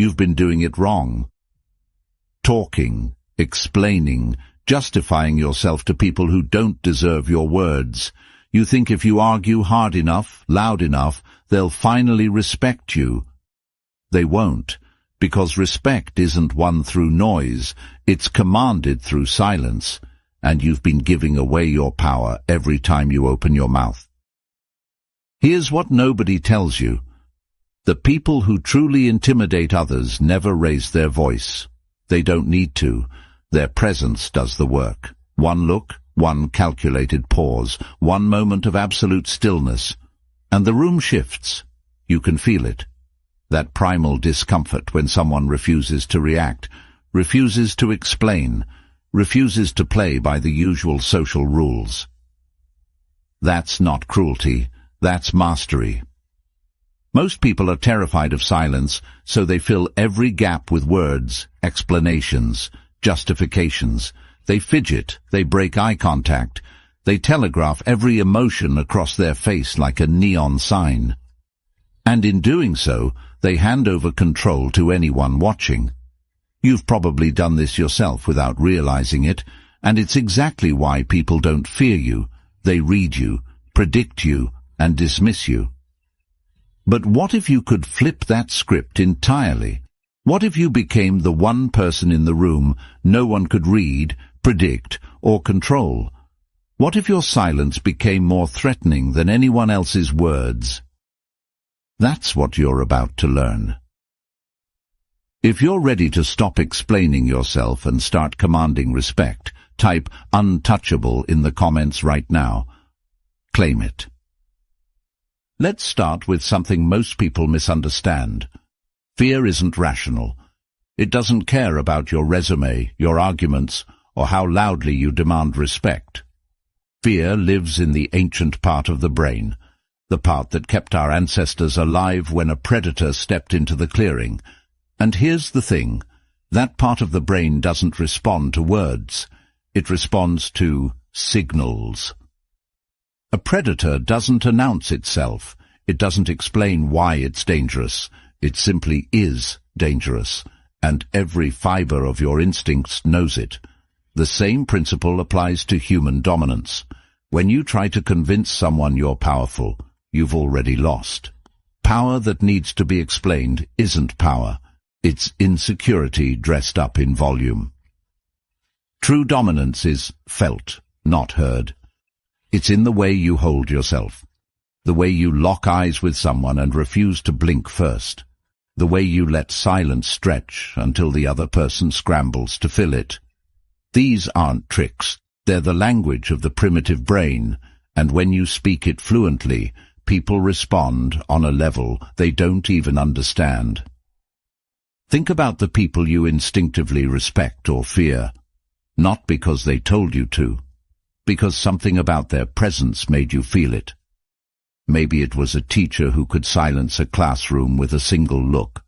you've been doing it wrong. Talking, explaining, justifying yourself to people who don't deserve your words. You think if you argue hard enough, loud enough, they'll finally respect you. They won't, because respect isn't won through noise, it's commanded through silence, and you've been giving away your power every time you open your mouth. Here's what nobody tells you. The people who truly intimidate others never raise their voice. They don't need to. Their presence does the work. One look, one calculated pause, one moment of absolute stillness, and the room shifts. You can feel it. That primal discomfort when someone refuses to react, refuses to explain, refuses to play by the usual social rules. That's not cruelty, that's mastery. Most people are terrified of silence, so they fill every gap with words, explanations, justifications. They fidget, they break eye contact, they telegraph every emotion across their face like a neon sign. And in doing so, they hand over control to anyone watching. You've probably done this yourself without realizing it, and it's exactly why people don't fear you. They read you, predict you, and dismiss you. But what if you could flip that script entirely? What if you became the one person in the room no one could read, predict, or control? What if your silence became more threatening than anyone else's words? That's what you're about to learn. If you're ready to stop explaining yourself and start commanding respect, type untouchable in the comments right now. Claim it. Let's start with something most people misunderstand. Fear isn't rational. It doesn't care about your resume, your arguments, or how loudly you demand respect. Fear lives in the ancient part of the brain, the part that kept our ancestors alive when a predator stepped into the clearing. And here's the thing, that part of the brain doesn't respond to words. It responds to signals. A predator doesn't announce itself. It doesn't explain why it's dangerous. It simply is dangerous, and every fiber of your instincts knows it. The same principle applies to human dominance. When you try to convince someone you're powerful, you've already lost. Power that needs to be explained isn't power. It's insecurity dressed up in volume. True dominance is felt, not heard. It's in the way you hold yourself, the way you lock eyes with someone and refuse to blink first, the way you let silence stretch until the other person scrambles to fill it. These aren't tricks, they're the language of the primitive brain, and when you speak it fluently, people respond on a level they don't even understand. Think about the people you instinctively respect or fear, not because they told you to, because something about their presence made you feel it. Maybe it was a teacher who could silence a classroom with a single look,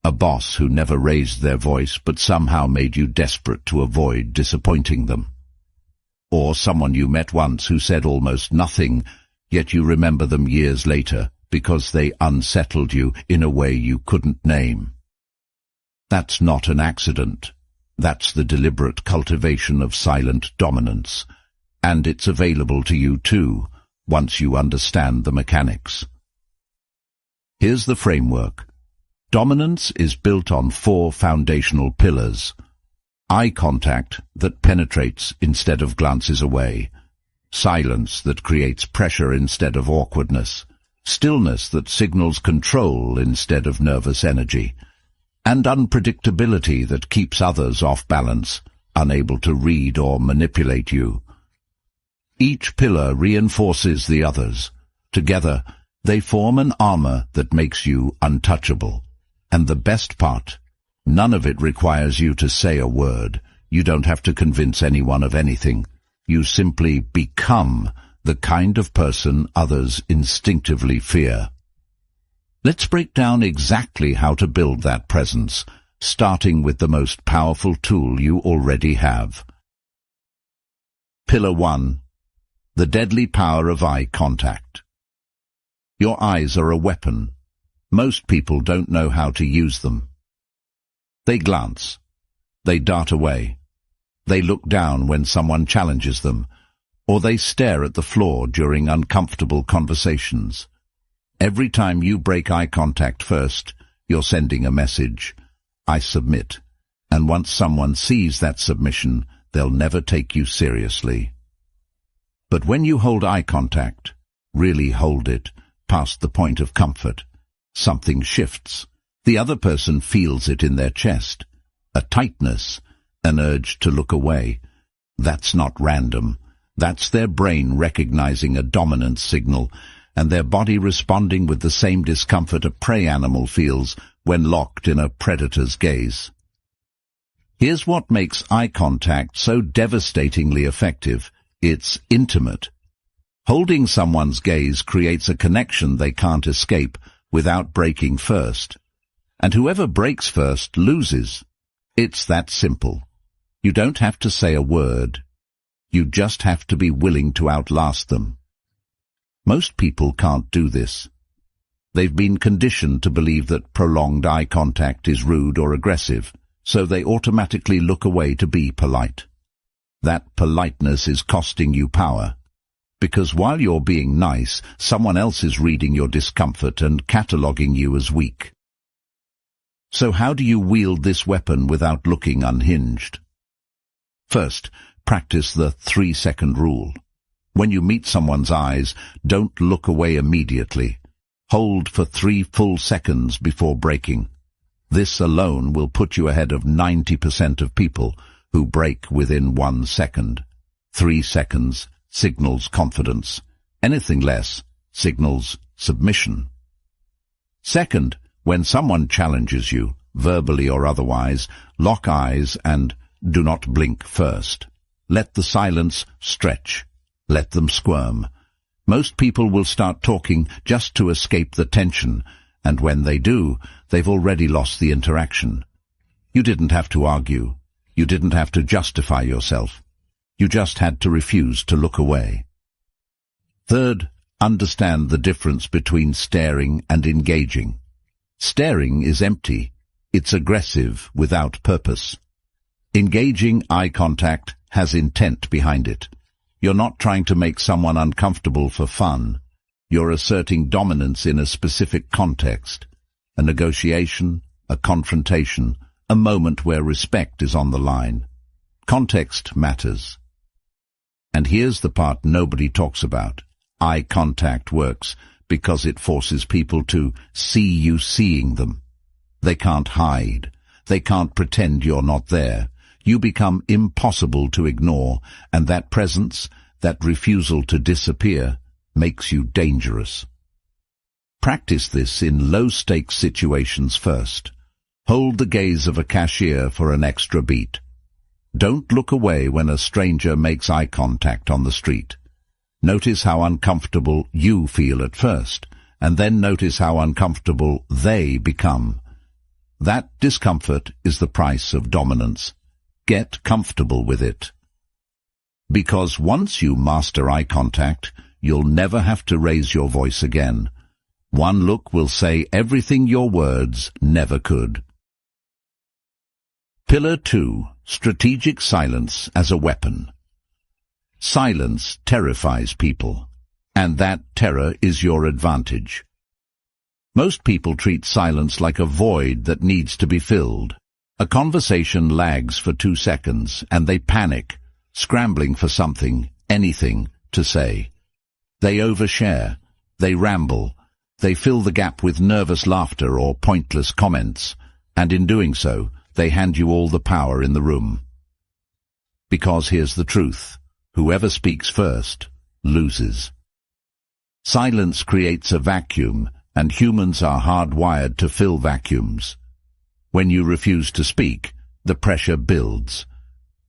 a boss who never raised their voice but somehow made you desperate to avoid disappointing them, or someone you met once who said almost nothing, yet you remember them years later because they unsettled you in a way you couldn't name. That's not an accident. That's the deliberate cultivation of silent dominance, and it's available to you too, once you understand the mechanics. Here's the framework. Dominance is built on 4 foundational pillars. Eye contact that penetrates instead of glances away. Silence that creates pressure instead of awkwardness. Stillness that signals control instead of nervous energy. And unpredictability that keeps others off balance, unable to read or manipulate you. Each pillar reinforces the others. Together, they form an armor that makes you untouchable. And the best part, none of it requires you to say a word. You don't have to convince anyone of anything. You simply become the kind of person others instinctively fear. Let's break down exactly how to build that presence, starting with the most powerful tool you already have. Pillar 1. The deadly power of eye contact. Your eyes are a weapon. Most people don't know how to use them. They glance. They dart away. They look down when someone challenges them, or they stare at the floor during uncomfortable conversations. Every time you break eye contact first, you're sending a message. I submit. And once someone sees that submission, they'll never take you seriously. But when you hold eye contact, really hold it, past the point of comfort, something shifts. The other person feels it in their chest. A tightness, an urge to look away. That's not random. That's their brain recognizing a dominance signal, and their body responding with the same discomfort a prey animal feels when locked in a predator's gaze. Here's what makes eye contact so devastatingly effective. It's intimate. Holding someone's gaze creates a connection they can't escape without breaking first. And whoever breaks first loses. It's that simple. You don't have to say a word. You just have to be willing to outlast them. Most people can't do this. They've been conditioned to believe that prolonged eye contact is rude or aggressive, so they automatically look away to be polite. That politeness is costing you power, because while you're being nice, someone else is reading your discomfort and cataloguing you as weak. So how do you wield this weapon without looking unhinged? First, practice the 3-second rule. When you meet someone's eyes, don't look away immediately. Hold for 3 full seconds before breaking. This alone will put you ahead of 90% of people who break within 1 second. 3 seconds signals confidence. Anything less signals submission. Second, when someone challenges you, verbally or otherwise, lock eyes and do not blink first. Let the silence stretch. Let them squirm. Most people will start talking just to escape the tension, and when they do, they've already lost the interaction. You didn't have to argue. You didn't have to justify yourself. You just had to refuse to look away. Third, understand the difference between staring and engaging. Staring is empty. It's aggressive without purpose. Engaging eye contact has intent behind it. You're not trying to make someone uncomfortable for fun. You're asserting dominance in a specific context. A negotiation, a confrontation, a moment where respect is on the line. Context matters. And here's the part nobody talks about. Eye contact works because it forces people to see you seeing them. They can't hide. They can't pretend you're not there. You become impossible to ignore, and that presence, that refusal to disappear, makes you dangerous. Practice this in low-stakes situations first. Hold the gaze of a cashier for an extra beat. Don't look away when a stranger makes eye contact on the street. Notice how uncomfortable you feel at first, and then notice how uncomfortable they become. That discomfort is the price of dominance. Get comfortable with it. Because once you master eye contact, you'll never have to raise your voice again. One look will say everything your words never could. Pillar 2. Strategic silence as a weapon. Silence terrifies people, and that terror is your advantage. Most people treat silence like a void that needs to be filled. A conversation lags for 2 seconds, and they panic, scrambling for something, anything, to say. They overshare, they ramble, they fill the gap with nervous laughter or pointless comments, and in doing so, they hand you all the power in the room. Because here's the truth. Whoever speaks first loses. Silence creates a vacuum, and humans are hardwired to fill vacuums. When you refuse to speak, the pressure builds.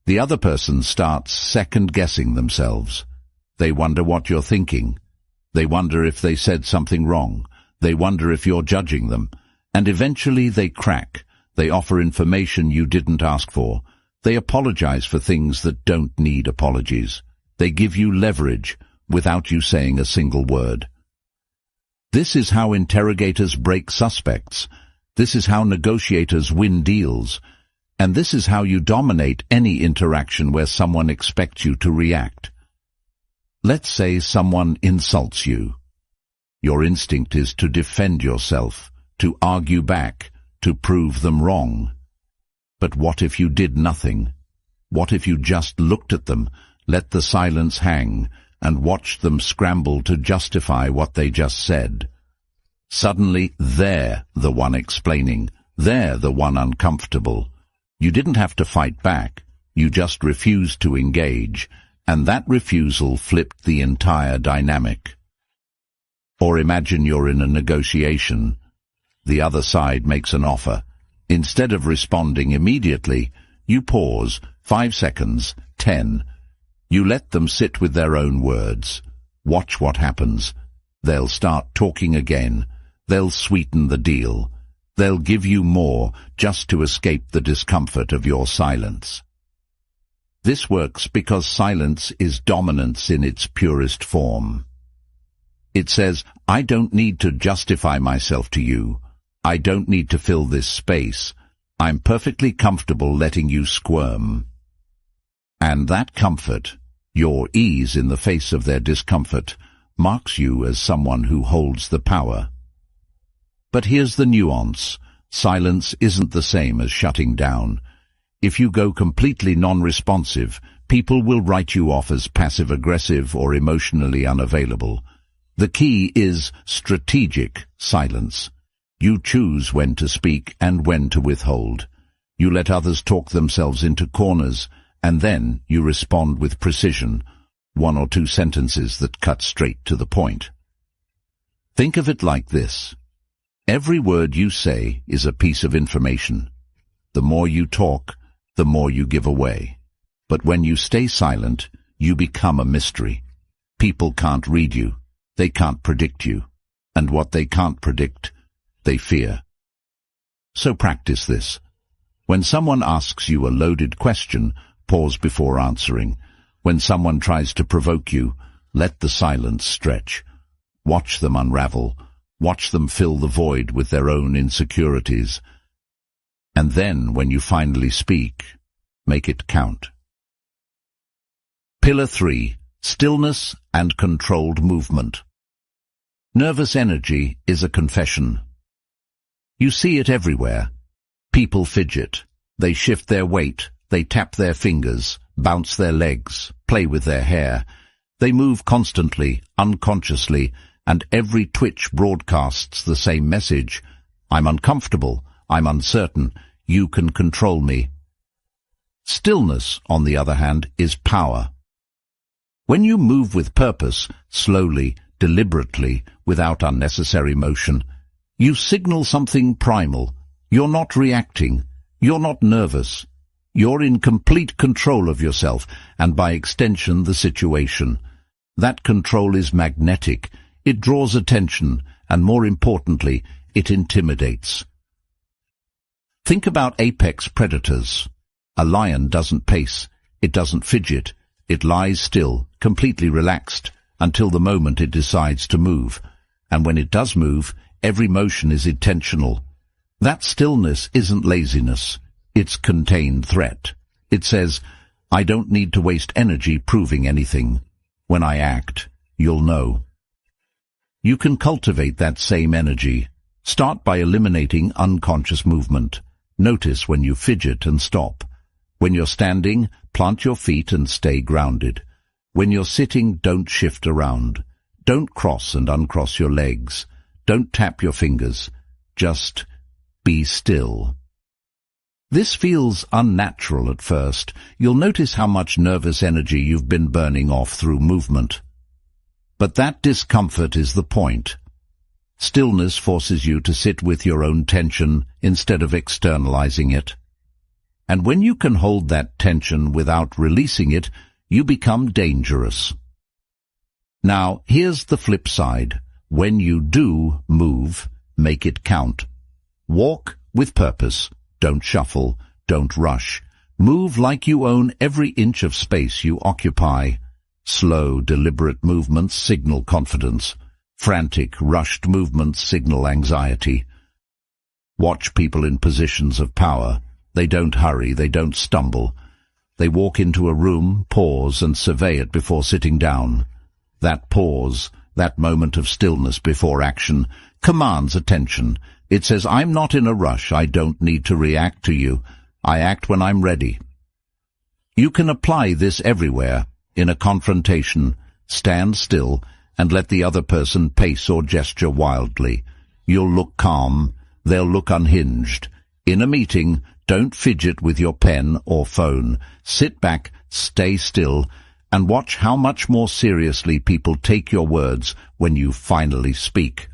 The other person starts second-guessing themselves. They wonder what you're thinking. They wonder if they said something wrong. They wonder if you're judging them. And eventually they crack. They offer information you didn't ask for. They apologize for things that don't need apologies. They give you leverage without you saying a single word. This is how interrogators break suspects. This is how negotiators win deals, and this is how you dominate any interaction where someone expects you to react. Let's say someone insults you. Your instinct is to defend yourself, to argue back, to prove them wrong. But what if you did nothing? What if you just looked at them, let the silence hang, and watched them scramble to justify what they just said? Suddenly, they're the one explaining. They're the one uncomfortable. You didn't have to fight back. You just refused to engage, and that refusal flipped the entire dynamic. Or imagine you're in a negotiation. The other side makes an offer. Instead of responding immediately, you pause, 5 seconds, 10. You let them sit with their own words. Watch what happens. They'll start talking again. They'll sweeten the deal. They'll give you more just to escape the discomfort of your silence. This works because silence is dominance in its purest form. It says, I don't need to justify myself to you. I don't need to fill this space. I'm perfectly comfortable letting you squirm. And that comfort, your ease in the face of their discomfort, marks you as someone who holds the power. But here's the nuance. Silence isn't the same as shutting down. If you go completely non-responsive, people will write you off as passive-aggressive or emotionally unavailable. The key is strategic silence. You choose when to speak and when to withhold. You let others talk themselves into corners, and then you respond with precision, 1 or 2 sentences that cut straight to the point. Think of it like this. Every word you say is a piece of information. The more you talk, the more you give away. But when you stay silent, you become a mystery. People can't read you. They can't predict you. And what they can't predict, they fear. So practice this. When someone asks you a loaded question, pause before answering. When someone tries to provoke you, let the silence stretch. Watch them unravel. Watch them fill the void with their own insecurities. And then, when you finally speak, make it count. Pillar 3. Stillness and controlled movement. Nervous energy is a confession. You see it everywhere. People fidget. They shift their weight. They tap their fingers, bounce their legs, play with their hair. They move constantly, unconsciously, and every twitch broadcasts the same message. I'm uncomfortable. I'm uncertain. You can control me. Stillness, on the other hand, is power. When you move with purpose, slowly, deliberately, without unnecessary motion, you signal something primal. You're not reacting. You're not nervous. You're in complete control of yourself, and by extension the situation. That control is magnetic. It draws attention, and more importantly, it intimidates. Think about apex predators. A lion doesn't pace. It doesn't fidget. It lies still, completely relaxed, until the moment it decides to move. And when it does move, every motion is intentional. That stillness isn't laziness. It's contained threat. It says, I don't need to waste energy proving anything. When I act, you'll know. You can cultivate that same energy. Start by eliminating unconscious movement. Notice when you fidget and stop. When you're standing, plant your feet and stay grounded. When you're sitting, don't shift around. Don't cross and uncross your legs. Don't tap your fingers. Just be still. This feels unnatural at first. You'll notice how much nervous energy you've been burning off through movement. But that discomfort is the point. Stillness forces you to sit with your own tension instead of externalizing it. And when you can hold that tension without releasing it, you become dangerous. Now, here's the flip side. When you do move, make it count. Walk with purpose. Don't shuffle. Don't rush. Move like you own every inch of space you occupy. Slow, deliberate movements signal confidence. Frantic, rushed movements signal anxiety. Watch people in positions of power. They don't hurry, they don't stumble. They walk into a room, pause, and survey it before sitting down. That pause, that moment of stillness before action, commands attention. It says, I'm not in a rush, I don't need to react to you. I act when I'm ready. You can apply this everywhere. In a confrontation, stand still and let the other person pace or gesture wildly. You'll look calm, they'll look unhinged. In a meeting, don't fidget with your pen or phone. Sit back, stay still, and watch how much more seriously people take your words when you finally speak.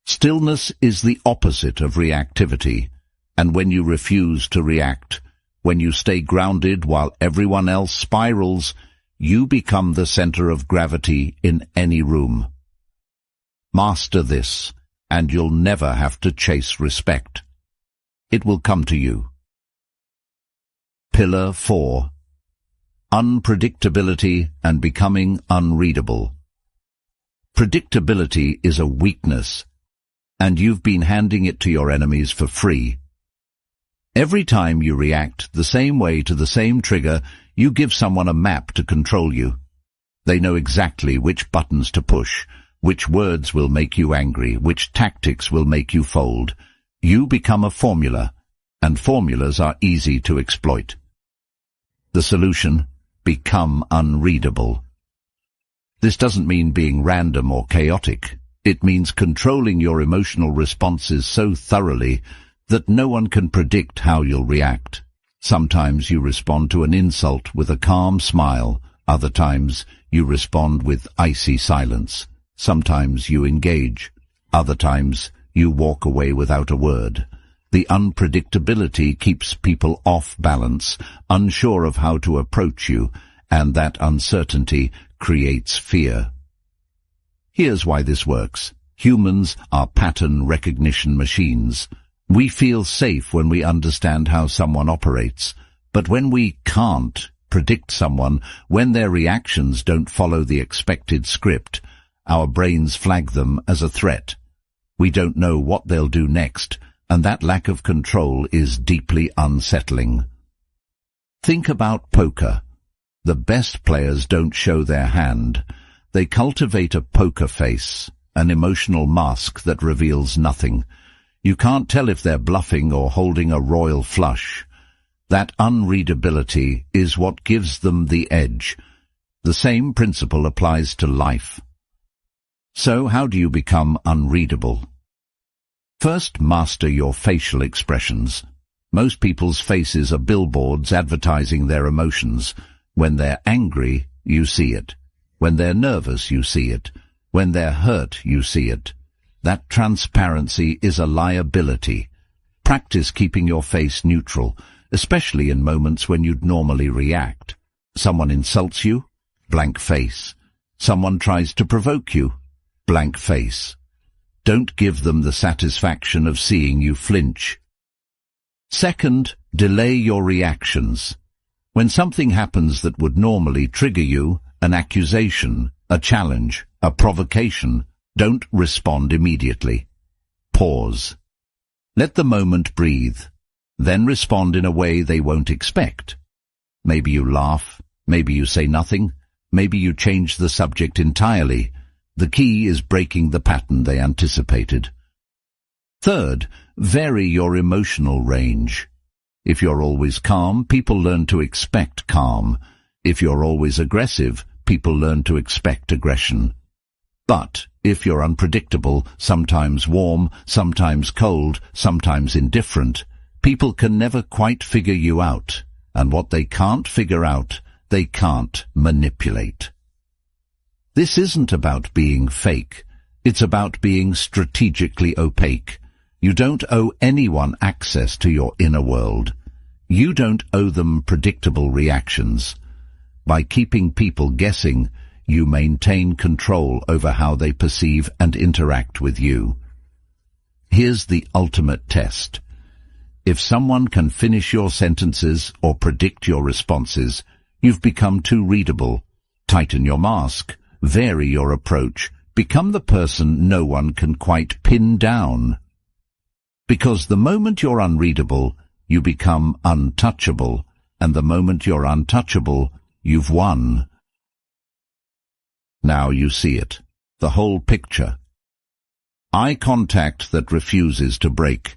Stillness is the opposite of reactivity, and when you refuse to react, when you stay grounded while everyone else spirals, you become the center of gravity in any room. Master this, and you'll never have to chase respect. It will come to you. Pillar 4. Unpredictability and becoming unreadable. Predictability is a weakness, and you've been handing it to your enemies for free. Every time you react the same way to the same trigger, you give someone a map to control you. They know exactly which buttons to push, which words will make you angry, which tactics will make you fold. You become a formula, and formulas are easy to exploit. The solution: become unreadable. This doesn't mean being random or chaotic. It means controlling your emotional responses so thoroughly that no one can predict how you'll react. Sometimes you respond to an insult with a calm smile. Other times you respond with icy silence. Sometimes you engage. Other times you walk away without a word. The unpredictability keeps people off balance, unsure of how to approach you, and that uncertainty creates fear. Here's why this works. Humans are pattern recognition machines. We feel safe when we understand how someone operates, but when we can't predict someone, when their reactions don't follow the expected script, our brains flag them as a threat. We don't know what they'll do next, and that lack of control is deeply unsettling. Think about poker. The best players don't show their hand. They cultivate a poker face, an emotional mask that reveals nothing. You can't tell if they're bluffing or holding a royal flush. That unreadability is what gives them the edge. The same principle applies to life. So how do you become unreadable? First, master your facial expressions. Most people's faces are billboards advertising their emotions. When they're angry, you see it. When they're nervous, you see it. When they're hurt, you see it. That transparency is a liability. Practice keeping your face neutral, especially in moments when you'd normally react. Someone insults you? Blank face. Someone tries to provoke you? Blank face. Don't give them the satisfaction of seeing you flinch. Second, delay your reactions. When something happens that would normally trigger you, an accusation, a challenge, a provocation, don't respond immediately. Pause. Let the moment breathe. Then respond in a way they won't expect. Maybe you laugh, maybe you say nothing, maybe you change the subject entirely. The key is breaking the pattern they anticipated. Third, vary your emotional range. If you're always calm, people learn to expect calm. If you're always aggressive, people learn to expect aggression. But if you're unpredictable, sometimes warm, sometimes cold, sometimes indifferent, people can never quite figure you out. And what they can't figure out, they can't manipulate. This isn't about being fake. It's about being strategically opaque. You don't owe anyone access to your inner world. You don't owe them predictable reactions. By keeping people guessing, you maintain control over how they perceive and interact with you. Here's the ultimate test. If someone can finish your sentences or predict your responses, you've become too readable. Tighten your mask, vary your approach, become the person no one can quite pin down. Because the moment you're unreadable, you become untouchable, and the moment you're untouchable, you've won. Now you see it, the whole picture. Eye contact that refuses to break.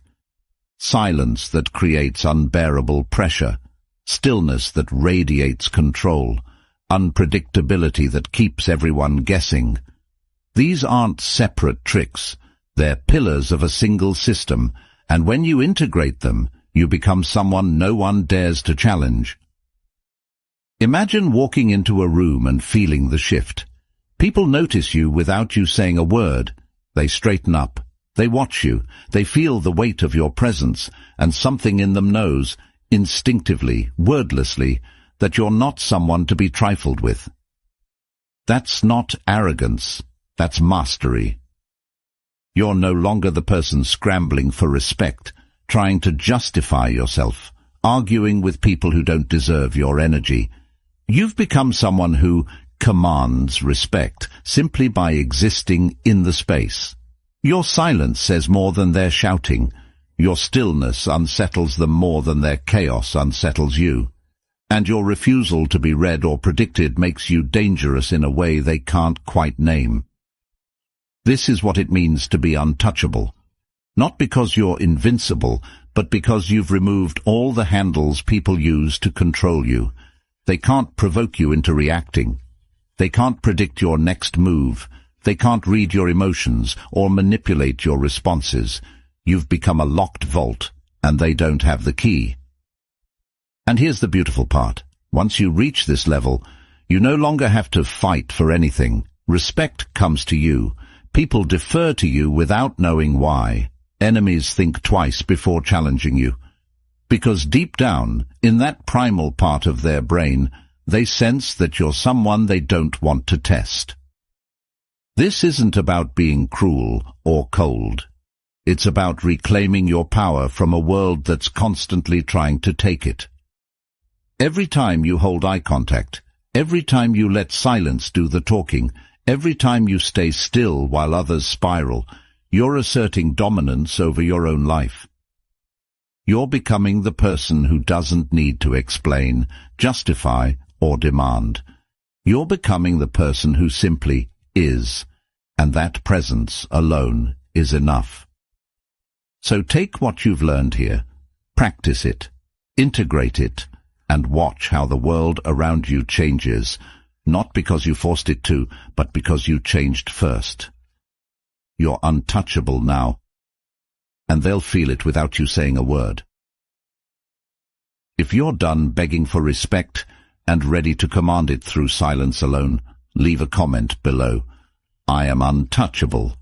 Silence that creates unbearable pressure. Stillness that radiates control. Unpredictability that keeps everyone guessing. These aren't separate tricks. They're pillars of a single system, and when you integrate them, you become someone no one dares to challenge. Imagine walking into a room and feeling the shift. People notice you without you saying a word. They straighten up. They watch you. They feel the weight of your presence, and something in them knows, instinctively, wordlessly, that you're not someone to be trifled with. That's not arrogance. That's mastery. You're no longer the person scrambling for respect, trying to justify yourself, arguing with people who don't deserve your energy. You've become someone who commands respect simply by existing in the space. Your silence says more than their shouting. Your stillness unsettles them more than their chaos unsettles you. And your refusal to be read or predicted makes you dangerous in a way they can't quite name. This is what it means to be untouchable. Not because you're invincible, but because you've removed all the handles people use to control you. They can't provoke you into reacting. They can't predict your next move. They can't read your emotions or manipulate your responses. You've become a locked vault, and they don't have the key. And here's the beautiful part. Once you reach this level, you no longer have to fight for anything. Respect comes to you. People defer to you without knowing why. Enemies think twice before challenging you. Because deep down, in that primal part of their brain, they sense that you're someone they don't want to test. This isn't about being cruel or cold. It's about reclaiming your power from a world that's constantly trying to take it. Every time you hold eye contact, every time you let silence do the talking, every time you stay still while others spiral, you're asserting dominance over your own life. You're becoming the person who doesn't need to explain, justify, or demand. You're becoming the person who simply is, and that presence alone is enough. So take what you've learned here, practice it, integrate it, and watch how the world around you changes, not because you forced it to, but because you changed first. You're untouchable now, and they'll feel it without you saying a word. If you're done begging for respect and ready to command it through silence alone, leave a comment below. I am untouchable.